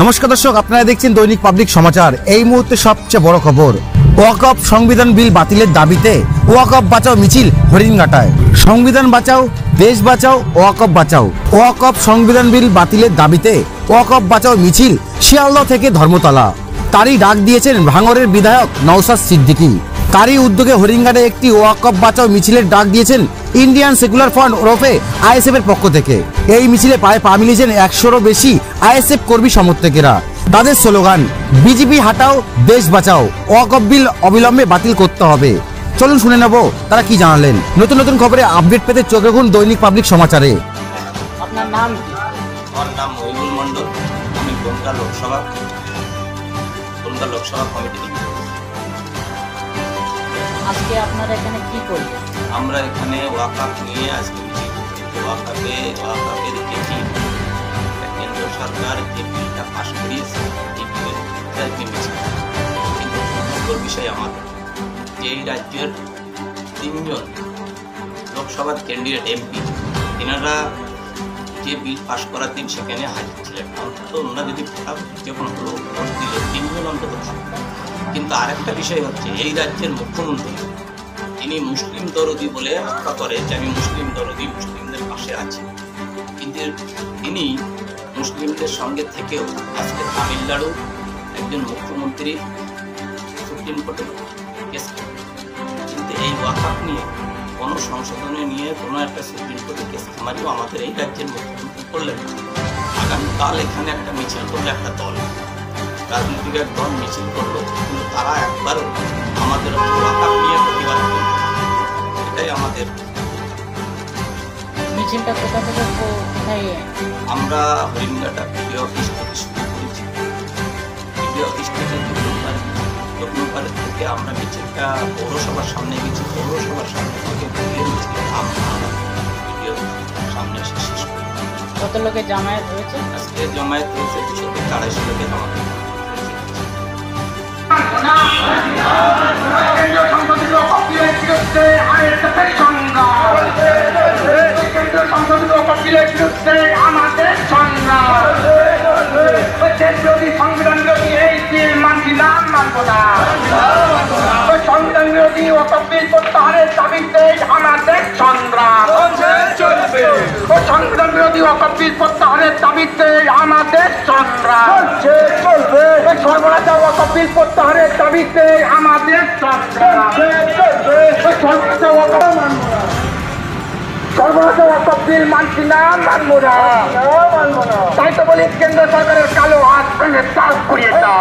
নমস্কার দর্শক, আপনারা দেখছেন দৈনিক পাবলিক সমাচার। এই মুহূর্তে সবচেয়ে বড় খবর, ওয়াকফ সংবিধান বিল বাতিলের দাবিতে ওয়াকফ বাঁচাও মিছিল হরিণঘাটায়। সংবিধান বাঁচাও, দেশ বাঁচাও, ওয়াকফ বাঁচাও। ওয়াকফ সংবিধান বিল বাতিলের দাবিতে ওয়াকফ বাঁচাও মিছিল শিয়ালদহ থেকে ধর্মতলা। তারই ডাক দিয়েছেন ভাঙড়ের বিধায়ক নওশাদ সিদ্দিকী। তারই উদ্যোগে হরিণঘাটে একটি ওয়াকফ বাঁচাও মিছিলের ডাক দিয়েছেন ইন্ডিয়ান সেকুলার ফ্রন্ট ওরফে আইএসএফ এর পক্ষ থেকে। এই মিছিলে প্রায় পা মিলিয়েছেন 100-রও বেশি আইএসএফ কর্মী সমর্থকেরা। তাদের স্লোগান, বিজেপি হাটাও, দেশ বাঁচাও, ওয়াকফ বিল অবিলম্বে বাতিল করতে হবে। চলুন শুনে নেব তারা কি জানালেন। নতুন নতুন খবরে আপডেট পেতে চোখ রাখুন দৈনিক পাবলিক সমাচারে। আপনার নাম কি? আমার নাম মহিবুল মন্ডল। আমি বনগাঁ লোকসভা কমিটি। আজকে আপনারা এখানে কি করবেন? আমরা এখানে ওয়াকফ নিয়ে আজকে ওয়াকফের যে কেন্দ্র সরকার যে বিলটা পাশ করিয়েছে, এই বিলের মিছিল। কিন্তু সুন্দর বিষয় আমাদের যে এই রাজ্যের 3জন লোকসভার ক্যান্ডিডেট এমপি, এনারা যে বিল পাশ করার দিন সেখানে হাজির ছিলেন। অন্তত ওনারা যদি যখন হলো ভোট দিল 3জন অন্তত থাকতেন। কিন্তু আরেকটা বিষয় হচ্ছে, এই রাজ্যের মুখ্যমন্ত্রী তিনি মুসলিম দরদি বলে আখ্যা করে যে আমি মুসলিম দরদি, মুসলিমদের পাশে আছি। কিন্তু তিনি মুসলিমদের সঙ্গে থেকেও আজকে তামিলনাড়ু একজন মুখ্যমন্ত্রী সুপ্রিম কোর্টে কেস করেন। কিন্তু এই ওয়াকফ নিয়ে কোনো সংশোধনে নিয়ে কোনো একটা সুপ্রিম কোর্টে কেস খামারিও আমাদের এই রাজ্যের মুখ্যমন্ত্রী করলেন। আগামীকাল এখানে একটা মিছিল করলো, একটা দল, রাজনৈতিক এক দল মিছিল করলো, কিন্তু তারা একবারও আমাদের ওয়াকফ নিয়ে প্রতিবাদ করল। এটাই আমাদের মিছিলটা কোথা থেকে কোথায়? আমরা হরিণঘাটা বিডিও অফিস থেকে শুরু করেছি। বিডিও অফিস থেকে দক্ষিণপাড়ের থেকে আমরা মিছিলটা পৌরসভার সামনে গেছি। পৌরসভার সামনে থেকে ঘুরিয়ে মিছিল আমরা বিডিও সামনে এসে শেষ করি। কত লোকের জামায়াত হয়েছে? আজকে জমায়েত হয়েছে 200 থেকে 250 লোকের আমাদের। সংবিধান বিরোধী এই বিল মানছি না, মানবো না। সংবিধান বিরোধী ওয়াকফ বিল প্রত্যাহারের দাবিতে আমাদের সংগ্রাম চলবে। সংবিধান বিরোধী ওয়াকফ বিল প্রত্যাহারের দাবিতে আমাদের সংগ্রাম চলবে। সর্বরাজা ওয়াকফ বিল প্রত্যাহারের দাবিতে আমাদের সংগ্রাম চলবে। সর্বরাজা ওয়াকফ বিল মানছি না, মানবো না। তাই তো বলি, কেন্দ্র সরকারের কালো হাত ভেঙে চাষ করিয়ে দাও।